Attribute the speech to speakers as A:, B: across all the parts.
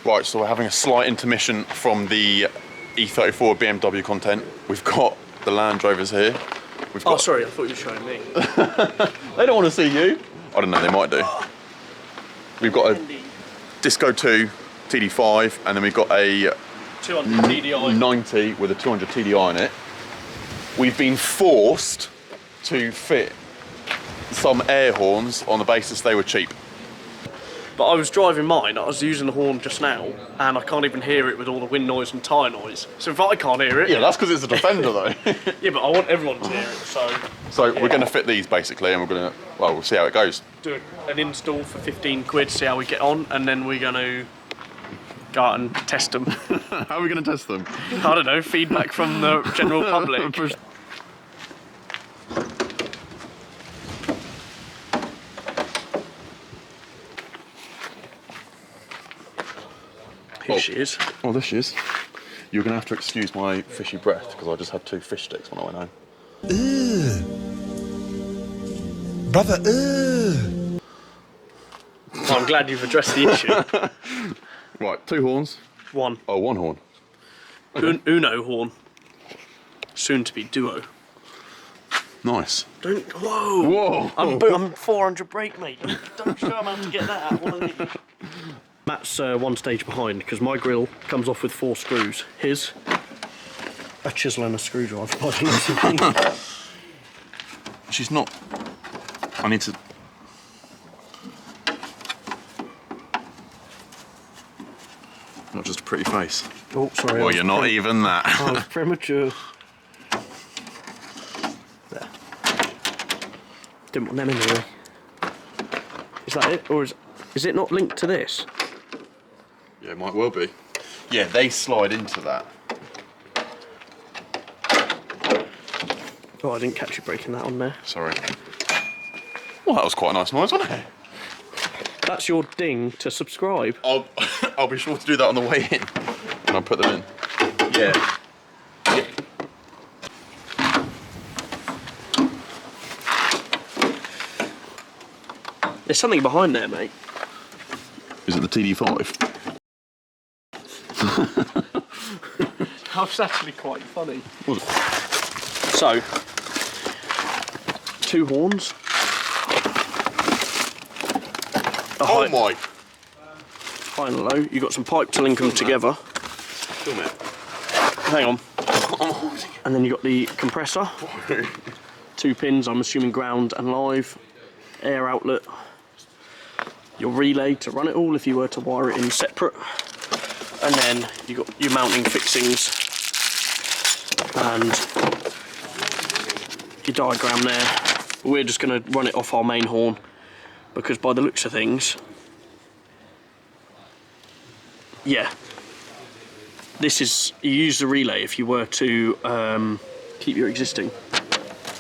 A: Right, so we're having a slight intermission from the E34 BMW content. We've got the Land Rovers here.
B: Oh, sorry, I thought you were showing me.
A: They don't want to see you. I don't know, they might do. We've got a Disco 2 TD5, and then we've got a
B: 200 TDI
A: 90 with a 200 TDI in it. We've been forced to fit some air horns on the basis they were cheap.
B: But I was driving mine, I was using the horn just now, and I can't even hear it with all the wind noise and tyre noise. So if I can't hear it...
A: Yeah, that's because it's a Defender though.
B: Yeah, but I want everyone to hear it, so...
A: So yeah. We're going to fit these basically, and we're going to, well, we'll see how it goes.
B: Do an install for 15 quid, see how we get on, and then we're going to go out and test them.
A: How are we going to test them?
B: I don't know, feedback from the general public. Here she is.
A: Oh, there she is. You're going to have to excuse my fishy breath because I just had 2 fish sticks when I went home.
C: Brother,
B: Well, I'm glad you've addressed the issue.
A: Right, 2 horns.
B: 1.
A: Oh, 1 horn. Okay.
B: Uno horn. Soon to be duo.
A: Nice.
B: Don't. Whoa!
A: Whoa!
B: I'm 400 brake, mate. Don't show him how to get that out. One of these. Matt's 1 stage behind because my grill comes off with 4 screws. His a chisel and a screwdriver. By the looks of things.
A: She's not. I need to. Not just a pretty face.
B: Oh, sorry.
A: Well, you're not even that.
B: I was premature. There. Didn't want them in the way. Is that it, or is it not linked to this?
A: Yeah, it might well be. Yeah, they slide into that.
B: Oh, I didn't catch you breaking that on there.
A: Sorry. Well, that was quite a nice noise, wasn't it?
B: That's your ding to subscribe.
A: I'll be sure to do that on the way in. And I'll put them in. Yeah.
B: There's something behind there, mate.
A: Is it the TD5?
B: That was actually quite funny.
A: Was it?
B: So, 2 horns.
A: Oh my!
B: High and low. You've got some pipe to link them together.
A: Film it.
B: Hang on. And then you've got the compressor. 2 pins, I'm assuming ground and live. Air outlet. Your relay to run it all if you were to wire it in separate. And then you've got your mounting fixings. And your diagram there. We're just going to run it off our main horn because by the looks of things, yeah, this is, you use the relay if you were to keep your existing,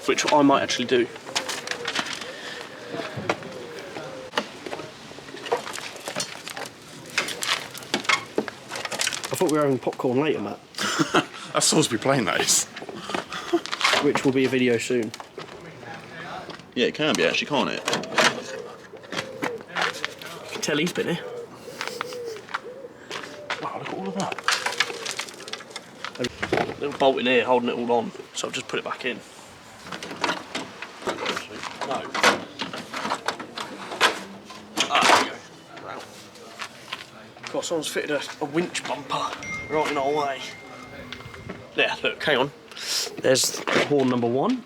B: which I might actually do. I thought we were having popcorn later, Matt.
A: That's supposed to be playing, that is.
B: Which will be a video soon.
A: Yeah, it can be actually, can't it?
B: You can tell he's been here. Wow, look at all of that. A little bolt in here holding it all on, so I've just put it back in. No. Ah, there we go. Wow. God, someone's fitted a winch bumper right in our way. There, look, hang on. There's horn number 1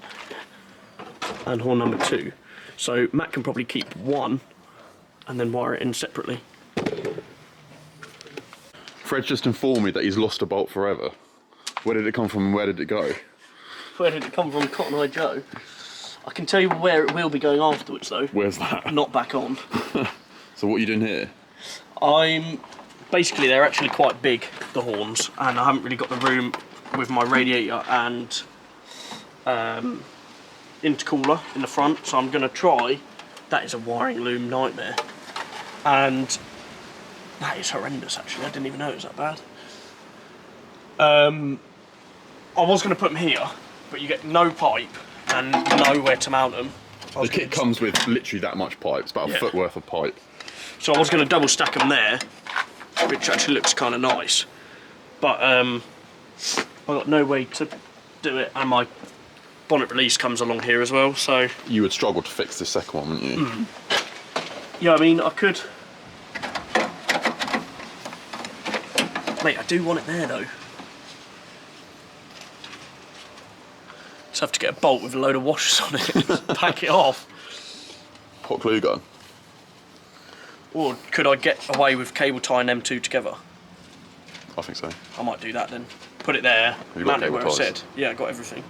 B: and horn number 2. So Matt can probably keep 1 and then wire it in separately.
A: Fred's just informed me that he's lost a bolt forever. Where did it come from and where did it go?
B: Where did it come from, Cotton Eye Joe? I can tell you where it will be going afterwards though.
A: Where's that?
B: Not back on.
A: So what are you doing here?
B: Basically they're actually quite big, the horns, and I haven't really got the room with my radiator and intercooler in the front, so I'm going to try. That is a wiring loom nightmare, and that is horrendous actually. I didn't even know it was that bad. I was going to put them here, but you get no pipe and nowhere to mount them.
A: The kit comes with literally that much pipe. It's about a foot worth of pipe.
B: So I was going to double stack them there, which actually looks kind of nice. But I've got no way to do it, and my bonnet release comes along here as well, so...
A: You would struggle to fix this second one, wouldn't you?
B: Yeah, I mean, I could... Mate, I do want it there, though. Just have to get a bolt with a load of washers on it and pack it off.
A: Hot glue gun.
B: Or could I get away with cable tying them two together?
A: I think so.
B: I might do that then. Put it there,
A: You got
B: mount it
A: cable
B: where I
A: ties?
B: said. Yeah, I got everything.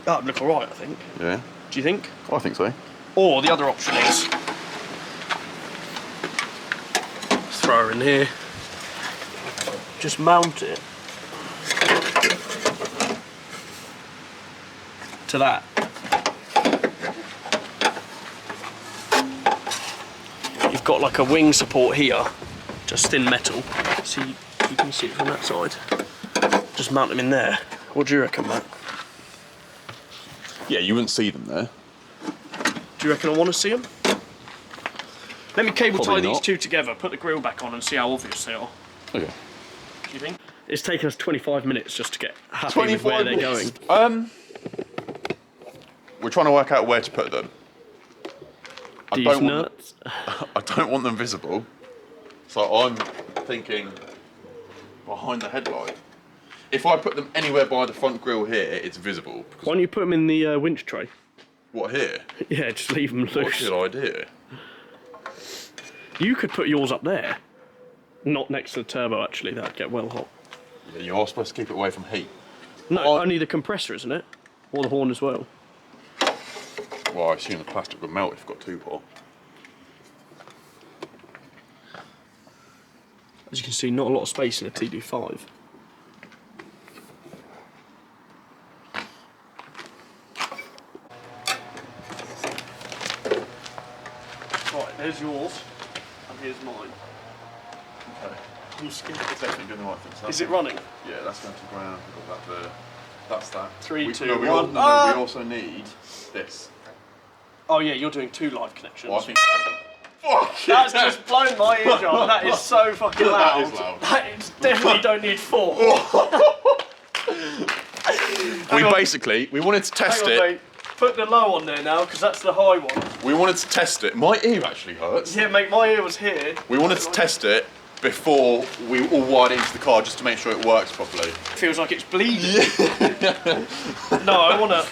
B: That would look alright, I think.
A: Yeah,
B: Do you think?
A: I think so.
B: Or the other option is... throw her in here. Just mount it to that. You've got like a wing support here, just thin metal. See, you can see it from that side. Just mount them in there. What do you reckon, Matt?
A: Yeah, you wouldn't see them there.
B: Do you reckon I want to see them? Let me cable
A: Probably
B: tie these
A: not.
B: two together, put the grill back on and see how obvious they are.
A: Okay.
B: Do you think? It's taken us 25 minutes just to get happy with where they're going.
A: We're trying to work out where to put them.
B: These nuts.
A: I don't want them visible, so I'm thinking behind the headlight. If I put them anywhere by the front grille here, it's visible.
B: Why don't you put them in the winch tray?
A: What, here?
B: Yeah, just leave them
A: What a
B: loose.
A: good idea.
B: You could put yours up there. Not next to the turbo, actually. That'd get well hot.
A: Yeah, you are supposed to keep it away from heat.
B: No,
A: Oh.
B: only the compressor, isn't it? Or the horn as well.
A: Well, I assume the plastic would melt if it got too hot.
B: As you can see, not a lot of space in a TD5. Right, there's yours, and here's mine.
A: Okay.
B: I'm scared.
A: It's definitely doing the right thing. So
B: Is it running?
A: Yeah, that's going to ground. We've got that there. That's that.
B: Three,
A: we,
B: two,
A: no, we
B: one.
A: al- no,
B: Ah!
A: we also need this.
B: Oh yeah, you're doing two live connections.
A: Well, I think. Fuck!
B: That's just blown my eardrum. That is so fucking loud.
A: That is loud.
B: That is definitely don't need four.
A: We wanted to test
B: Hang on,
A: it.
B: mate. Put the low on there now, because that's the high one.
A: We wanted to test it. My ear actually hurts.
B: Yeah, mate, my ear was here.
A: We wanted to test it before we all wired into the car just to make sure it works properly.
B: Feels like it's bleeding. No, I want to...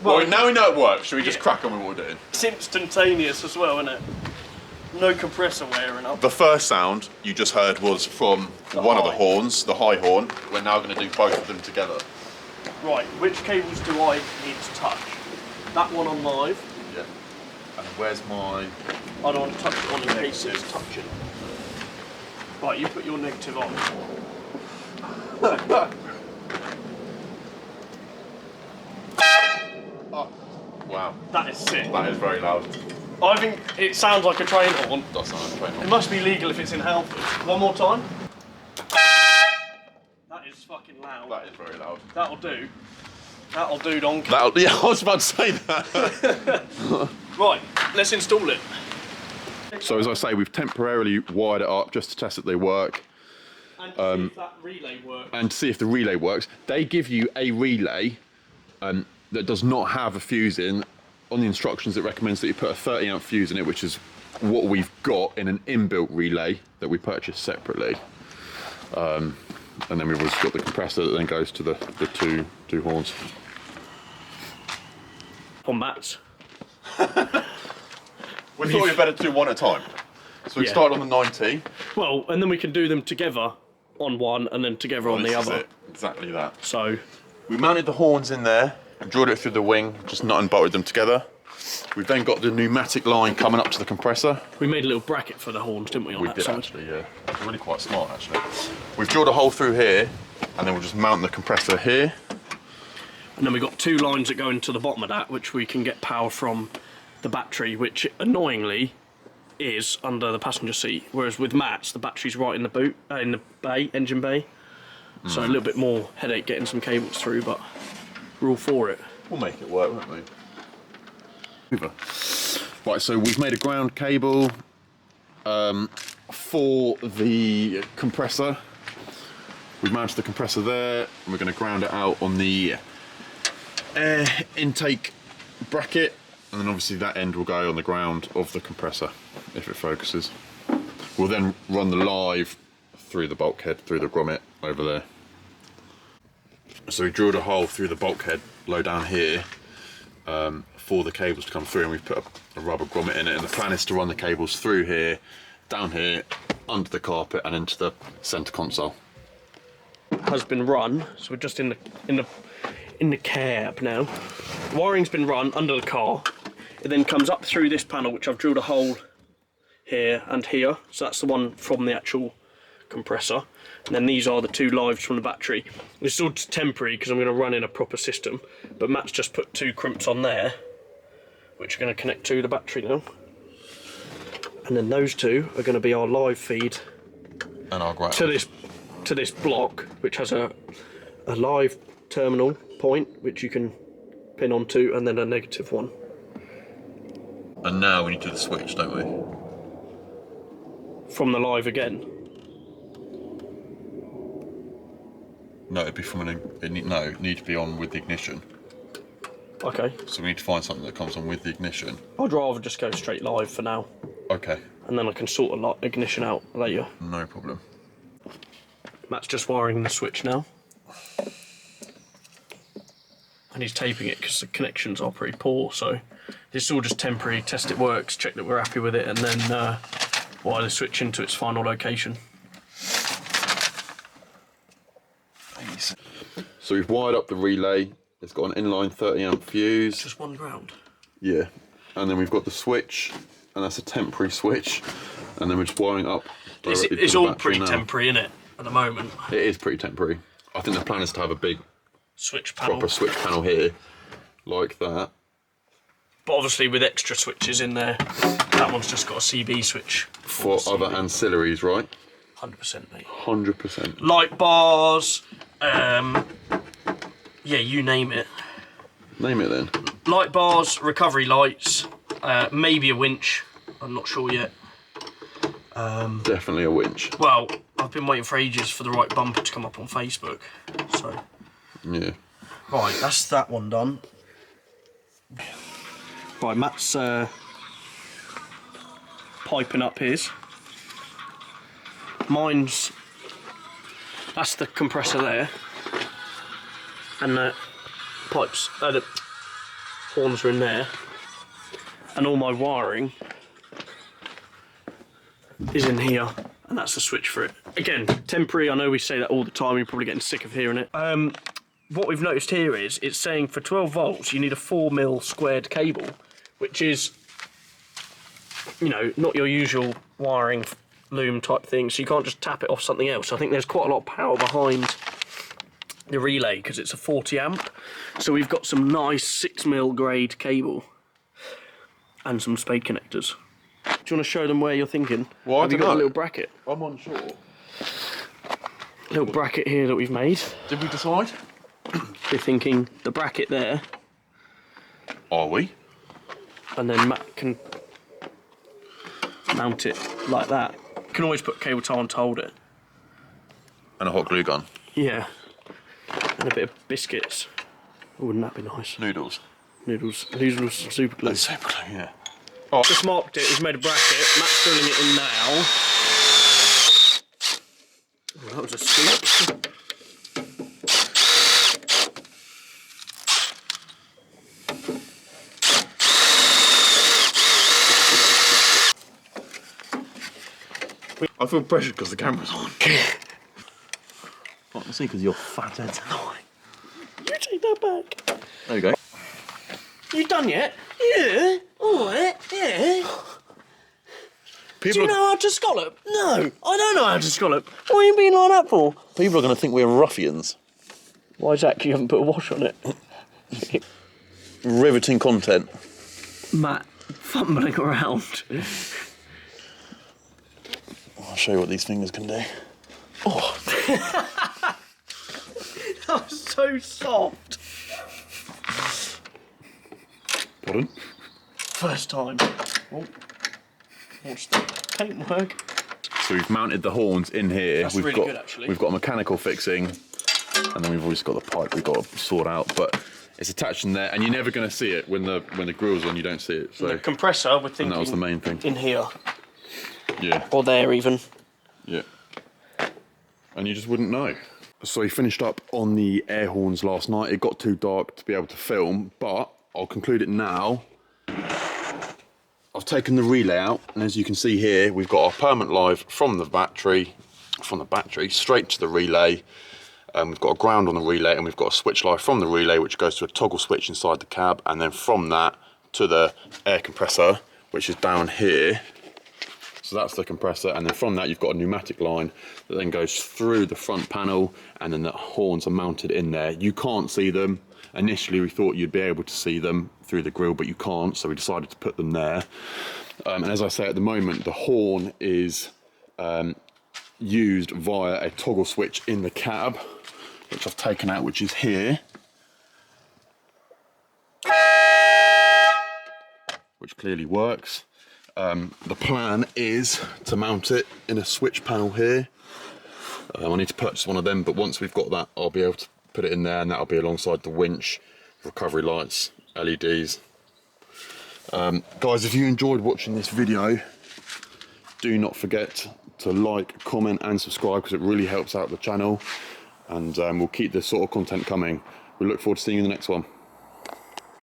A: Well, now we know it works. Should we just
B: Yeah.
A: crack on with what we're doing?
B: It's instantaneous as well, isn't it? No compressor wearing up.
A: The first sound you just heard was from one of the
B: high.
A: horns, the high horn. We're now going to do both of them together.
B: Right, which cables do I need to touch? That one on live.
A: Yeah. And where's my...
B: I don't want to touch it on in case it's touching. Right, you put your negative on.
A: Oh, wow.
B: That is sick.
A: That is very loud.
B: I think it sounds like a train horn.
A: That's not a train
B: It
A: horn.
B: must be legal if it's in Halford. One more time. That is fucking loud.
A: That is very loud.
B: That'll do. That'll do, donkey.
A: Yeah, I was about to say that.
B: Right, let's install it.
A: So as I say, we've temporarily wired it up just to test that they work
B: And see if that relay works.
A: and to see if the relay works. They give you a relay that does not have a fuse in. On the instructions, it recommends that you put a 30 amp fuse in it, which is what we've got in an inbuilt relay that we purchased separately. And then we've also got the compressor that then goes to the two horns.
B: On mats.
A: We thought we'd better do one at a time. So we
B: Yeah.
A: started on the 90.
B: Well, and then we can do them together on one and then together on the
A: This is
B: other.
A: it. Exactly that.
B: So,
A: We mounted the horns in there, drilled it through the wing, just nut and bolted them together. We've then got the pneumatic line coming up to the compressor.
B: we made a little bracket for the horns, didn't we, on
A: We
B: that
A: did
B: side?
A: actually, yeah. It's really quite smart actually. We've drilled a hole through here, and then we'll just mount the compressor here.
B: And then we've got two lines that go into the bottom of that, which we can get power from the battery, which annoyingly is under the passenger seat. Whereas with mats, the battery's right in the boot, in the bay, engine bay. So a little bit more headache getting some cables through, but we're all for it.
A: We'll make it work, won't we? Right, so we've made a ground cable. for the compressor. We've mounted the compressor there, and we're going to ground it out on the air intake bracket, and then obviously that end will go on the ground of the compressor if it focuses. We'll then run the live through the bulkhead, through the grommet over there. So we drilled a hole through the bulkhead low down here for the cables to come through, and we've put a rubber grommet in it, and the plan is to run the cables through here, down here, under the carpet and into the centre console.
B: Has been run, so we're just in the cab now. The wiring's been run under the car. It then comes up through this panel, which I've drilled a hole here and here. So that's the one from the actual compressor. And then these are the two lives from the battery. This is all just temporary because I'm going to run in a proper system. But Matt's just put two crimps on there, which are going to connect to the battery now. And then those two are going to be our live feed
A: And our ground.
B: to this block, which has a live terminal point which you can pin onto, and then a negative one.
A: And now we need to do the switch, don't we?
B: From the live again.
A: No, it'd be from it need to be on with the ignition.
B: Okay.
A: So we need to find something that comes on with the ignition.
B: I'd rather just go straight live for now,
A: Okay,
B: and then I can sort the ignition out later.
A: no problem.
B: Matt's just wiring the switch now. And he's taping it because the connections are pretty poor, so this is all just temporary, test it works, check that we're happy with it, and then wire the switch into its final location.
A: So we've wired up the relay. It's got an inline 30 amp fuse.
B: Just one ground.
A: Yeah. And then we've got the switch, and that's a temporary switch. And then we're just wiring up directly to
B: It's
A: the
B: all
A: battery
B: pretty
A: now.
B: temporary, isn't it, at the moment?
A: It is pretty temporary. I think the plan is to have a big
B: Switch panel.
A: proper switch panel here, like that.
B: But obviously with extra switches in there, that one's just got a CB switch.
A: For other ancillaries, right?
B: 100% mate.
A: 100%.
B: Light bars, yeah, you name it.
A: Name it then.
B: Light bars, recovery lights, maybe a winch, I'm not sure yet.
A: Definitely a winch.
B: Well, I've been waiting for ages for the right bumper to come up on Facebook, so.
A: Yeah.
B: Right, that's that one done. Right, Matt's piping up his. That's the compressor there. And the pipes, the horns are in there. And all my wiring is in here. And that's the switch for it. Again, temporary, I know we say that all the time, you're probably getting sick of hearing it. What we've noticed here is, it's saying for 12 volts, you need a 4mm squared cable, which is, you know, not your usual wiring loom type thing, so you can't just tap it off something else. I think there's quite a lot of power behind the relay, because it's a 40 amp. So we've got some nice 6mm grade cable, and some spade connectors. Do you want to show them where you're thinking?
A: Well,
B: Have you got a little bracket?
A: I'm unsure.
B: Little bracket here that we've made.
A: Did we decide?
B: We're thinking the bracket there,
A: Are we?
B: and then Matt can mount it like that. You can always put cable tie on to hold it.
A: And a hot glue gun.
B: Yeah. And a bit of biscuits. Oh, wouldn't that be nice?
A: Noodles.
B: Noodles and super glue.
A: Super glue, yeah.
B: Just marked it, he's made a bracket. Matt's filling it in now. Oh, that was a squeak.
A: I feel pressured because the camera's on.
D: I can see because you're fat head.
B: You take that back.
A: There you go.
B: You done yet? Yeah. Alright, yeah. Do
A: People,
B: you know how to scallop? No, I don't know how to scallop. What are you being like that for?
D: People are going to think we're ruffians.
B: Why is that? 'Cause you haven't put a wash on it.
D: Riveting content.
B: Matt, fumbling around.
D: I'll show you what these fingers can do. Oh,
B: That was so soft.
A: pardon?
B: First time. Oh. Watch the paintwork.
A: So we've mounted the horns in here.
B: That's
A: we've
B: really
A: got,
B: good, actually.
A: We've got a mechanical fixing, and then we've always got the pipe we've got to sort out. But it's attached in there, and you're never going to see it when the grill's on. You don't see it. So
B: The compressor, we're thinking
A: that was the main thing.
B: in here
A: Yeah.
B: or there even.
A: Yeah. And you just wouldn't know. So we finished up on the air horns last night. It got too dark to be able to film, but I'll conclude it now. I've taken the relay out, and as you can see here, we've got our permanent live from the battery straight to the relay. We've got a ground on the relay, and we've got a switch live from the relay, which goes to a toggle switch inside the cab, and then from that to the air compressor, which is down here. So that's the compressor, and then from that you've got a pneumatic line that then goes through the front panel, and then the horns are mounted in there. You can't see them. Initially we thought you'd be able to see them through the grille, but you can't, so we decided to put them there. And as I say, at the moment the horn is used via a toggle switch in the cab, which I've taken out, which is here, which clearly works. The plan is to mount it in a switch panel here. I need to purchase one of them, but once we've got that, I'll be able to put it in there, and that'll be alongside the winch, recovery lights, LEDs. Guys, if you enjoyed watching this video, do not forget to like, comment and subscribe, because it really helps out the channel, and we'll keep this sort of content coming. We look forward to seeing you in the next one.